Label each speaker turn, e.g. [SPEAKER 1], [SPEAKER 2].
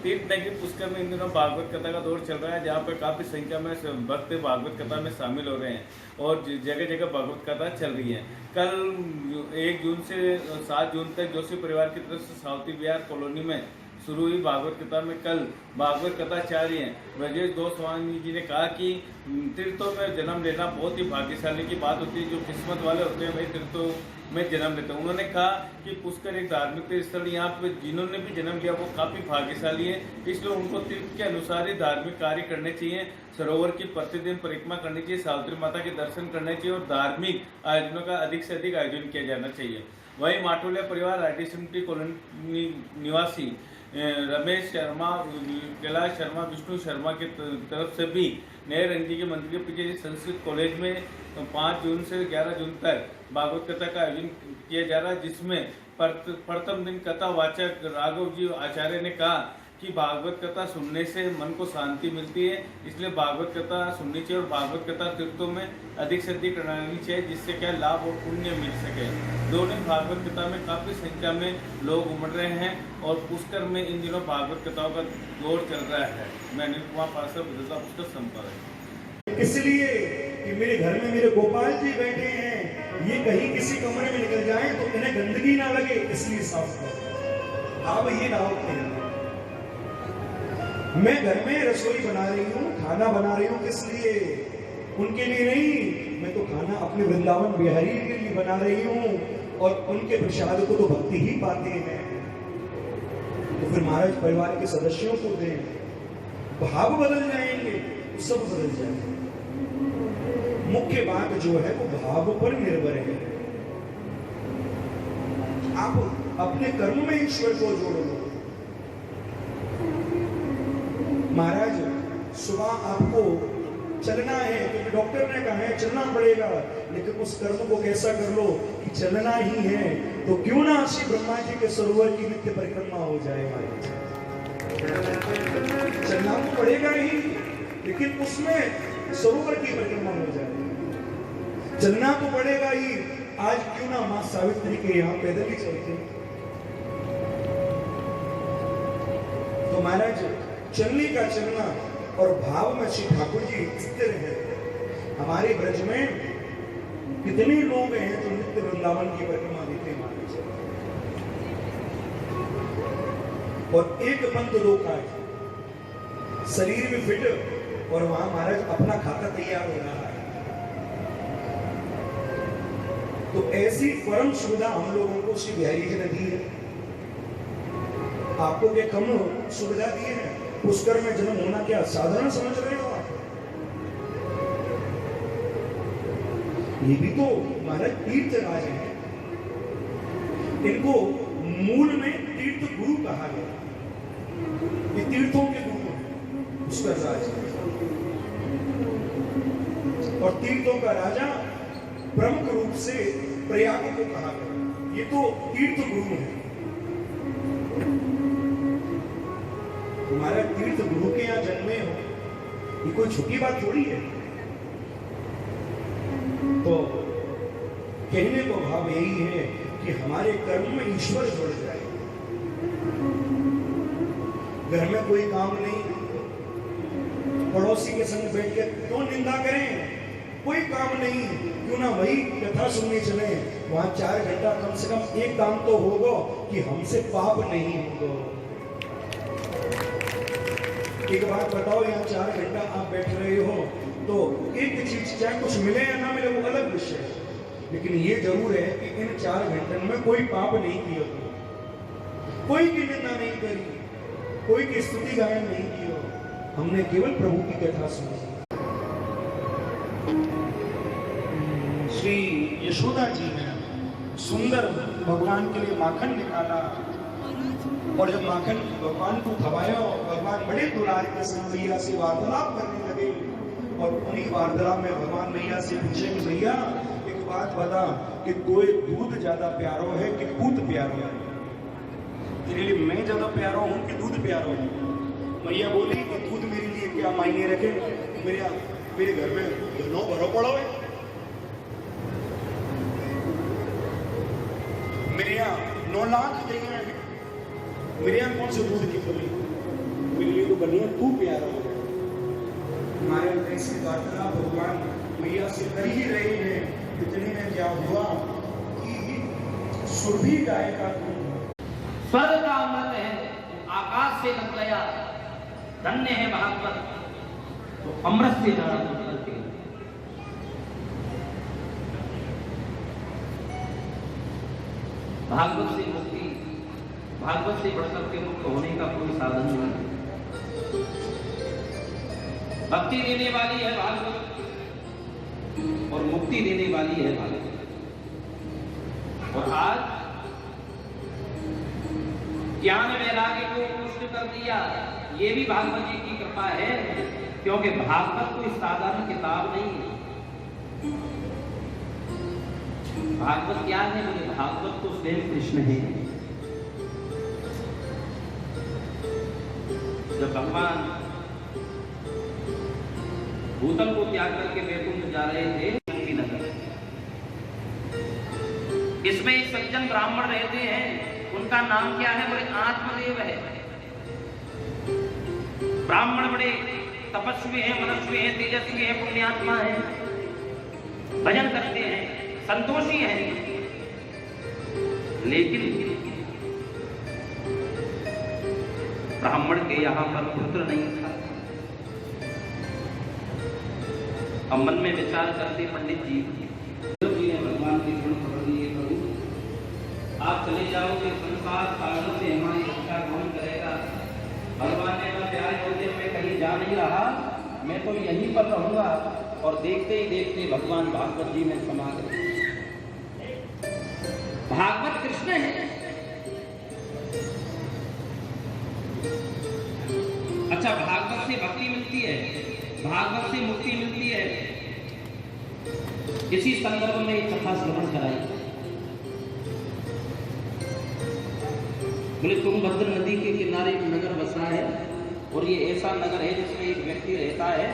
[SPEAKER 1] तीर्थ नगरी पुष्कर में इन दिनों भागवत कथा का दौर चल रहा है, जहाँ पर काफ़ी संख्या में भक्त भागवत कथा में शामिल हो रहे हैं और जगह जगह भागवत कथा चल रही है। कल 1 जून से 7 जून तक जोशी परिवार की तरफ से सावती विहार कॉलोनी में शुरू हुई भागवत कथा में कल भागवत कथा चाह रही है। ब्रजेश गोस्वामी जी ने कहा कि तीर्थों में जन्म लेना बहुत ही भाग्यशाली की बात होती है, जो किस्मत वाले होते हैं वही तीर्थों में जन्म लेते हैं। उन्होंने कहा कि पुष्कर एक धार्मिक स्थल, यहाँ पे जिन्होंने भी जन्म लिया वो काफ़ी भाग्यशाली है, इसलिए उनको तीर्थ के अनुसार ही धार्मिक कार्य करने चाहिए। सरोवर की प्रतिदिन परिक्रमा करनी चाहिए, सावित्री माता के दर्शन करने चाहिए और धार्मिक आयोजनों का अधिक से अधिक आयोजन किया जाना चाहिए। वहीं माटोलिया परिवार आईटीसीटी कॉलोनी निवासी रमेश शर्मा, कैलाश शर्मा, विष्णु शर्मा की तरफ से भी नए रंगी के मंदिर के पीछे संस्कृत कॉलेज में 5 जून से 11 जून तक भागवत कथा का आयोजन किया जा रहा है, जिसमें प्रथम दिन कथा वाचक राघव जी आचार्य ने कहा कि भागवत कथा सुनने से मन को शांति मिलती है, इसलिए भागवत कथा सुननी चाहिए और भागवत कथा तीर्थों में अधिक से अधिक करनी चाहिए, जिससे क्या लाभ और पुण्य मिल सके। 2 दिन भागवत कथा में काफ़ी संख्या में लोग उमड़ रहे हैं और पुष्कर में इन दिनों भागवत कथाओं का दौर चल रहा है। मैं अनिल कुमार पार्षद, बदलता पुष्कर संपर्क।
[SPEAKER 2] इसलिए कि मेरे घर में मेरे गोपाल जी बैठे हैं, ये कहीं किसी कमरे में निकल जाएं तो इन्हें गंदगी ना लगे, इसलिए साफ करो। अब ये ना हो, मैं घर में रसोई बना रही हूँ, खाना बना रही हूँ, किस लिए? उनके लिए नहीं, मैं तो खाना अपने वृंदावन बिहारी के लिए बना रही हूँ और उनके प्रसाद को तो भक्ति ही पाते हैं। तो फिर महाराज परिवार के सदस्यों को दें, भाव बदल जाएंगे, सब बदल जाएंगे। मुख्य बात जो है वो भाव पर निर्भर है। आप अपने कर्म में ईश्वर को जोड़ो। महाराज सुबह आपको चलना है, क्योंकि डॉक्टर ने कहा है चलना पड़ेगा, लेकिन उस कर्म को कैसा कर लो कि चलना ही है, तो क्यों ना श्री ब्रह्मा जी के सरोवर की नित्य परिक्रमा हो जाए। महाराज चलना तो पड़ेगा ही, लेकिन उसमें सरोवर की परिक्रमा हो जाए। चलना तो पड़ेगा ही, आज क्यों ना मां सावित्री के यहाँ पैदल ही चलते। तो महाराज चलने का चलना और भाव में श्री ठाकुर जी स्थिर है। हमारे ब्रज में कितने लोग हैं जो नित्य वृंदावन की परिक्रमा देते हैं महाराज, और एक पंथ 2 काज, शरीर में फिट और वहां महाराज अपना खाता तैयार हो रहा है। तो ऐसी परम सुविधा हम लोगों को श्री बिहारी जी ने दी है। आपको क्या कम सुविधा दी है? पुष्कर में जन्म होना क्या साधारण समझ रहे हो आप? ये भी तो महाराज तीर्थ राज है, इनको मूल में तीर्थ गुरु कहा गया। ये तीर्थों के गुरु हैं पुष्कर राज, और तीर्थों का राजा प्रमुख रूप से प्रयाग को कहा गया। ये तो तीर्थ गुरु है। तुम्हारा तीर्थ गुरु के यहाँ जन्मे हो, ये कोई छोटी बात थोड़ी है। तो कहने को भाव यही है कि हमारे कर्म में ईश्वर जुड़ जाए। घर में कोई काम नहीं, पड़ोसी के संग बैठ के क्यों निंदा करें? कोई काम नहीं, क्यों ना वही कथा सुनने चले, वहां 4 घंटा कम से कम एक काम तो होगा कि हमसे पाप नहीं होगा। एक बात बताओ, यहाँ 4 घंटा आप बैठ रहे हो तो एक चीज चाहे कुछ मिले या ना मिले वो अलग विषय है, लेकिन ये जरूर है कि इन 4 घंटों में कोई पाप नहीं किया, कोई की निंदा नहीं करी, कोई की स्तुति गायन नहीं किया, हमने केवल प्रभु की कथा सुनी। श्री यशोदा जी ने सुंदर भगवान के लिए माखन निकाला, और जब माखन भगवान को खवाया, भगवान बड़े दुलार के साथ मैया से वार्तालाप करने लगे, और उन्हीं वार्तालाप में भगवान मैया से पूछे कि भैया एक बात बता कि कोई दूध ज्यादा प्यारो है कि पूत प्यारो है? तेरे लिए मैं ज्यादा प्यारा हूं कि दूध प्यारा हूं? मैया बोली कि दूध मेरे लिए क्या मायने रखे, मेरे घर में घनों भरो पड़ो है, मेरे यहाँ 9 लाख गैया है, मेरे यहाँ कौन से दूध की कमी? बनिए, तू प्यारा हो गया। हमारे देश की प्रार्थना भगवान मैया से कर ही रही है। इतने में क्या हुआ कि सुरभि गाय का
[SPEAKER 3] स्वर्ग का अमृत है, आकाश से निकलया, धन्य है भागवत, तो अमृत से ज्यादा करते हैं। भागवत से मुक्ति, भागवत से बढ़कर के मुक्त होने का कोई साधन नहीं। भक्ति देने वाली है भागवत और मुक्ति देने वाली है भागवत। और आज ज्ञान वैराग्य को पुष्ट कर दिया, ये भी भागवत जी की कृपा है, क्योंकि भागवत कोई साधारण किताब नहीं है। भागवत क्या है? बोले भागवत तो स्वयं कृष्ण है। जब भगवान भूतल को त्याग करके वैकुंठ जा रहे थे, इसमें एक सज्जन ब्राह्मण रहते हैं, उनका नाम क्या है? बोले आत्मदेव है। ब्राह्मण बड़े तपस्वी हैं, मनस्वी हैं, तेजस्वी हैं, पुण्यात्मा हैं, भजन करते हैं, संतोषी हैं, लेकिन ब्राह्मण के यहां पर पुत्र नहीं था। अब मन में विचार करते पंडित जी ने भगवान के गुण पकड़ लिए, प्रभु आप चले जाओगे, संसार सागर से हमारी रक्षा कौन करेगा? भगवान ने कहा प्यारे होते मैं कहीं जा नहीं रहा, मैं तो यहीं पर रहूंगा। और देखते ही देखते भगवान भागवत जी में समा गए। भागवत कृष्ण है। अच्छा, भागवत से भक्ति मिलती है, भागवत से मुक्ति मिलती है। इसी संदर्भ में एक कथा श्रवण कराई। बोले तुंगभद्र नदी के किनारे एक नगर बसा है, और ये ऐसा नगर है जिसमें एक व्यक्ति रहता है